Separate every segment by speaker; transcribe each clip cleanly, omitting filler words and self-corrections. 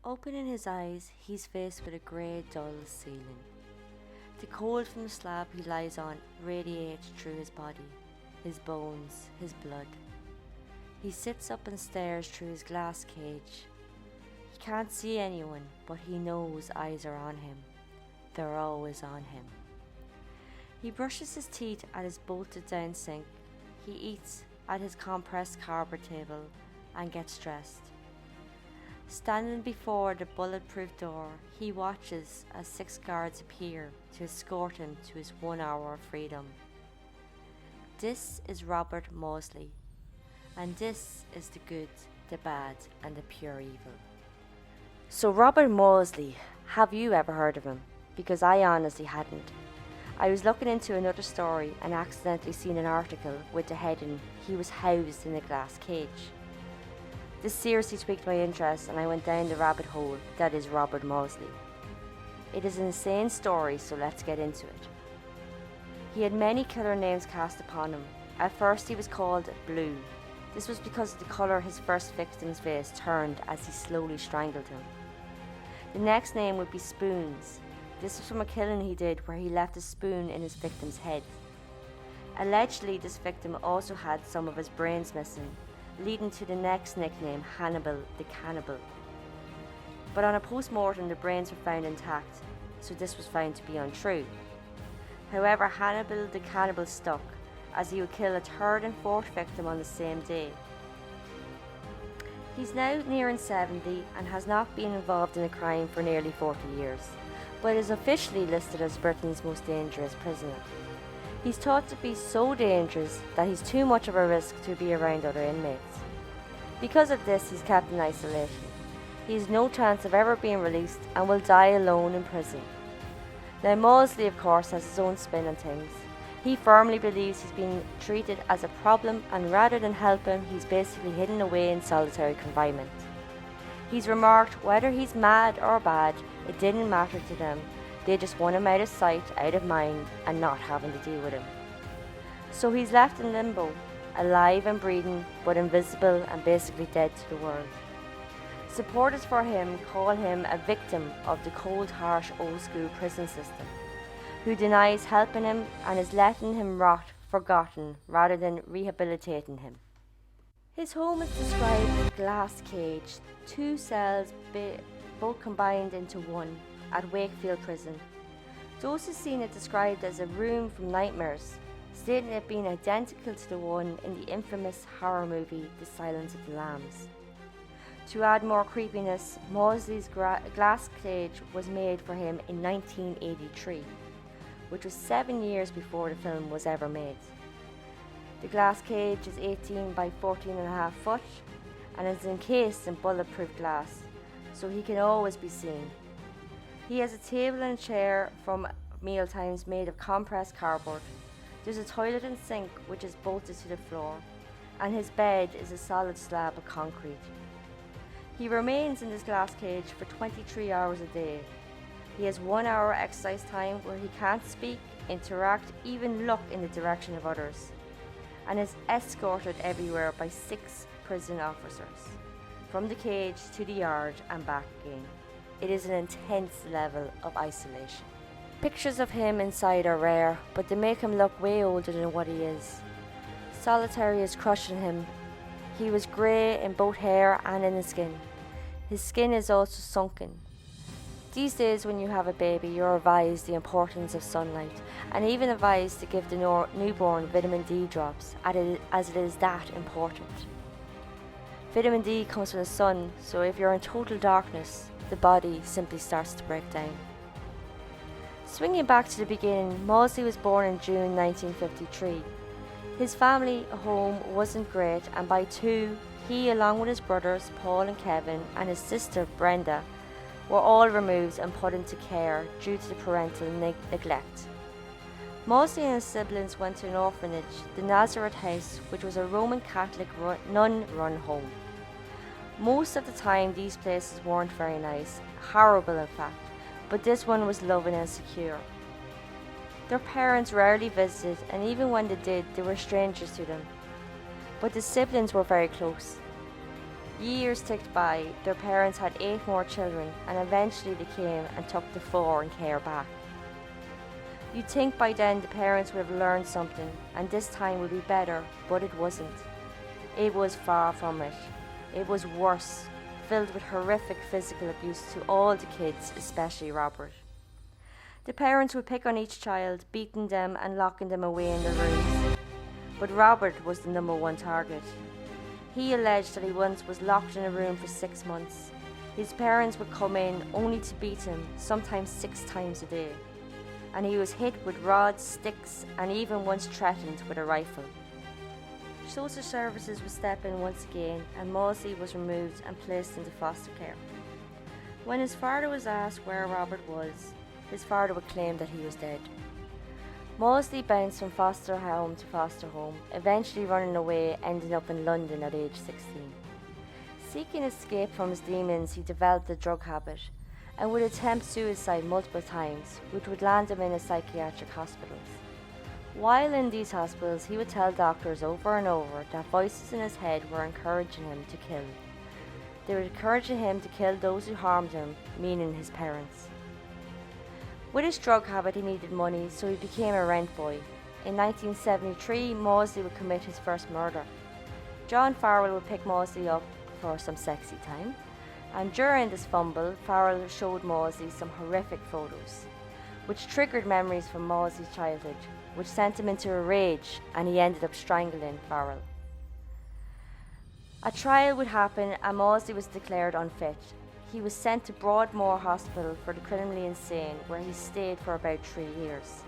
Speaker 1: Opening his eyes, he's faced with a grey, dull ceiling. The cold from the slab he lies on radiates through his body, his bones, his blood. He sits up and stares through his glass cage. He can't see anyone, but he knows eyes are on him. They're always on him. He brushes his teeth at his bolted-down sink. He eats at his compressed cardboard table and gets dressed. Standing before the bulletproof door, he watches as 6 guards appear to escort him to his 1 hour of freedom. This is Robert Maudsley, and this is the good, the bad, and the pure evil. So Robert Maudsley, have you ever heard of him? Because I honestly hadn't. I was looking into another story and accidentally seen an article with the heading, "He was housed in a glass cage." This seriously piqued my interest and I went down the rabbit hole that is Robert Maudsley. It is an insane story, so let's get into it. He had many killer names cast upon him. At first he was called Blue. This was because of the colour his first victim's face turned as he slowly strangled him. The next name would be Spoons. This was from a killing he did where he left a spoon in his victim's head. Allegedly, this victim also had some of his brains missing, leading to the next nickname, Hannibal the Cannibal. But on a post-mortem, the brains were found intact, so this was found to be untrue. However, Hannibal the Cannibal stuck, as he would kill a 3rd and 4th victim on the same day. He's now nearing 70 and has not been involved in a crime for nearly 40 years, but is officially listed as Britain's most dangerous prisoner. He's thought to be so dangerous that he's too much of a risk to be around other inmates. Because of this, he's kept in isolation. He has no chance of ever being released and will die alone in prison. Now Maudsley, of course, has his own spin on things. He firmly believes he's being treated as a problem, and rather than help him, he's basically hidden away in solitary confinement. He's remarked whether he's mad or bad, it didn't matter to them. They just want him out of sight, out of mind, and not having to deal with him. So he's left in limbo, alive and breathing, but invisible and basically dead to the world. Supporters for him call him a victim of the cold, harsh, old-school prison system, who denies helping him and is letting him rot, forgotten, rather than rehabilitating him. His home is described as a glass cage, 2 cells both combined into one, at Wakefield Prison. Those who've seen it described as a room from nightmares, stating it being identical to the one in the infamous horror movie The Silence of the Lambs. To add more creepiness, Maudsley's glass cage was made for him in 1983, which was 7 years before the film was ever made. The glass cage is 18 by 14.5 foot and is encased in bulletproof glass, so he can always be seen. He has a table and chair from mealtimes made of compressed cardboard. There's a toilet and sink which is bolted to the floor, and his bed is a solid slab of concrete. He remains in this glass cage for 23 hours a day. He has 1 hour exercise time where he can't speak, interact, even look in the direction of others, and is escorted everywhere by 6 prison officers, from the cage to the yard and back again. It is an intense level of isolation. Pictures of him inside are rare, but they make him look way older than what he is. Solitary is crushing him. He was grey in both hair and in his skin. His skin is also sunken. These days when you have a baby, you're advised the importance of sunlight, and even advised to give the newborn vitamin D drops, as it is that important. Vitamin D comes from the sun, so if you're in total darkness, the body simply starts to break down. Swinging back to the beginning, Maudsley was born in June 1953. His family home wasn't great, and by 2, he, along with his brothers Paul and Kevin and his sister Brenda, were all removed and put into care due to the parental neglect. Maudsley and his siblings went to an orphanage, the Nazareth House, which was a Roman Catholic nun-run home. Most of the time these places weren't very nice, horrible in fact, but this one was loving and secure. Their parents rarely visited, and even when they did, they were strangers to them. But the siblings were very close. Years ticked by, their parents had 8 more children, and eventually they came and took the 4 in care back. You'd think by then the parents would have learned something, and this time would be better, but it wasn't. It was far from it. It was worse, filled with horrific physical abuse to all the kids, especially Robert. The parents would pick on each child, beating them and locking them away in their rooms. But Robert was the number one target. He alleged that he once was locked in a room for 6 months. His parents would come in only to beat him, sometimes 6 times a day. And he was hit with rods, sticks, and even once threatened with a rifle. Social services would step in once again, and Maudsley was removed and placed into foster care. When his father was asked where Robert was, his father would claim that he was dead. Maudsley bounced from foster home to foster home, eventually running away, ending up in London at age 16. Seeking escape from his demons, he developed a drug habit and would attempt suicide multiple times, which would land him in a psychiatric hospitals. While in these hospitals, he would tell doctors over and over that voices in his head were encouraging him to kill. They were encouraging him to kill those who harmed him, meaning his parents. With his drug habit, he needed money, so he became a rent boy. In 1973, Maudsley would commit his first murder. John Farrell would pick Maudsley up for some sexy time, and during this fumble, Farrell showed Maudsley some horrific photos, which triggered memories from Maudsley's childhood, which sent him into a rage, and he ended up strangling Farrell. A trial would happen, and Maudsley was declared unfit. He was sent to Broadmoor Hospital for the criminally insane, where he stayed for about 3 years.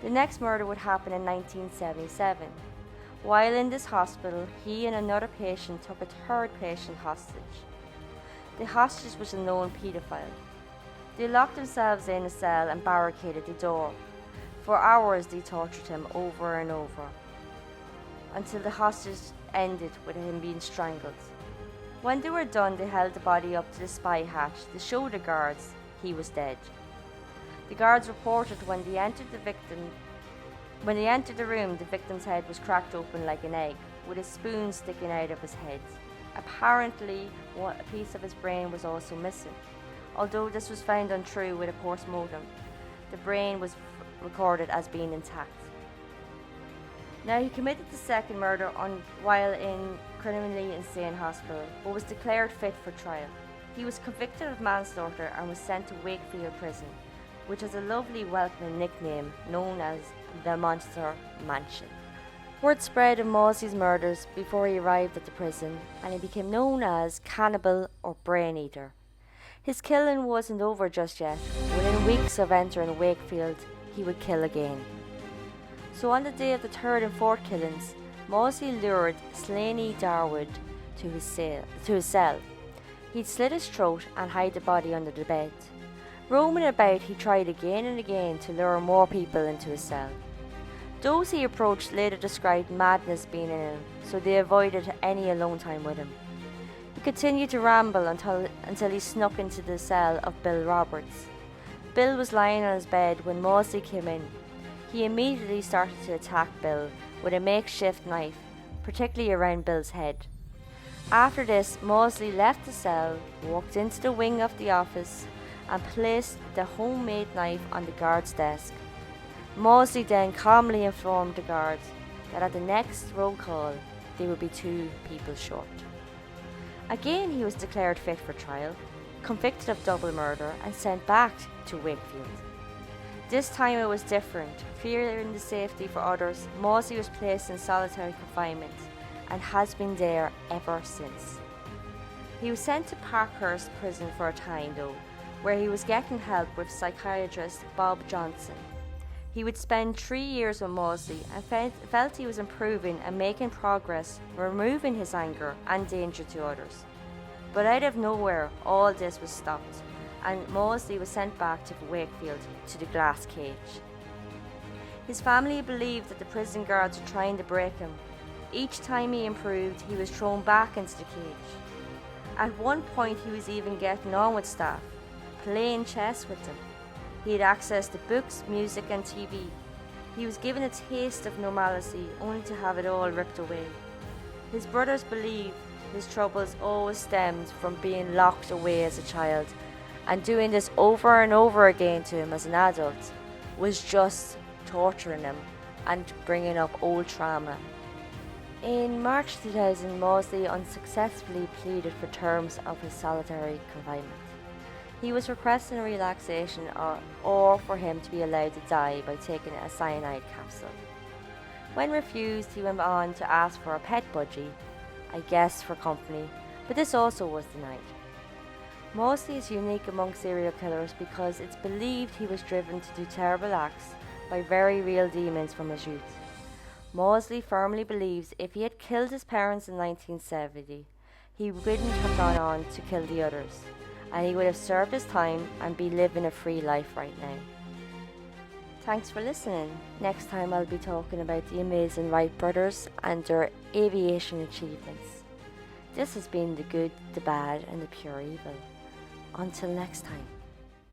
Speaker 1: The next murder would happen in 1977. While in this hospital, he and another patient took a third patient hostage. The hostage was a known paedophile. They locked themselves in a cell and barricaded the door. For hours they tortured him over and over, until the hostage ended with him being strangled. When they were done, they held the body up to the spy hatch to show the guards he was dead. The guards reported when they entered the room, the victim's head was cracked open like an egg, with a spoon sticking out of his head. Apparently, a piece of his brain was also missing. Although this was found untrue with a post-mortem, the brain was recorded as being intact. Now, he committed the second murder while in criminally insane hospital, but was declared fit for trial. He was convicted of manslaughter and was sent to Wakefield Prison, which has a lovely welcoming nickname known as the Monster Mansion. Word spread of Maudsley's murders before he arrived at the prison, and he became known as Cannibal or Brain Eater. His killing wasn't over just yet. Within weeks of entering Wakefield, he would kill again. So on the day of the third and fourth killings, Maudsley lured Slaney Darwood to his cell. He'd slit his throat and hide the body under the bed. Roaming about, he tried again and again to lure more people into his cell. Those he approached later described madness being in him, so they avoided any alone time with him. He continued to ramble until he snuck into the cell of Bill Roberts. Bill was lying on his bed when Maudsley came in. He immediately started to attack Bill with a makeshift knife, particularly around Bill's head. After this, Maudsley left the cell, walked into the wing of the office, and placed the homemade knife on the guard's desk. Maudsley then calmly informed the guards that at the next roll call, they would be 2 people short. Again, he was declared fit for trial, convicted of double murder, and sent back to Wakefield. This time it was different. Fearing the safety for others, Maudsley was placed in solitary confinement and has been there ever since. He was sent to Parkhurst Prison for a time though, where he was getting help with psychiatrist Bob Johnson. He would spend 3 years with Maudsley and felt he was improving and making progress, removing his anger and danger to others. But out of nowhere, all this was stopped, and Maudsley was sent back to Wakefield to the glass cage. His family believed that the prison guards were trying to break him. Each time he improved, he was thrown back into the cage. At one point, he was even getting on with staff, playing chess with them. He had access to books, music and TV. He was given a taste of normalcy only to have it all ripped away. His brothers believed his troubles always stemmed from being locked away as a child, and doing this over and over again to him as an adult was just torturing him and bringing up old trauma. In March 2000, Maudsley unsuccessfully pleaded for terms of his solitary confinement. He was requesting a relaxation or for him to be allowed to die by taking a cyanide capsule. When refused, he went on to ask for a pet budgie, I guess for company, but this also was denied. Maudsley is unique among serial killers because it's believed he was driven to do terrible acts by very real demons from his youth. Maudsley firmly believes if he had killed his parents in 1970, he wouldn't have gone on to kill the others, and he would have served his time and be living a free life right now. Thanks for listening. Next time I'll be talking about the amazing Wright brothers and their aviation achievements. This has been The Good, the Bad and the Pure Evil. Until next time.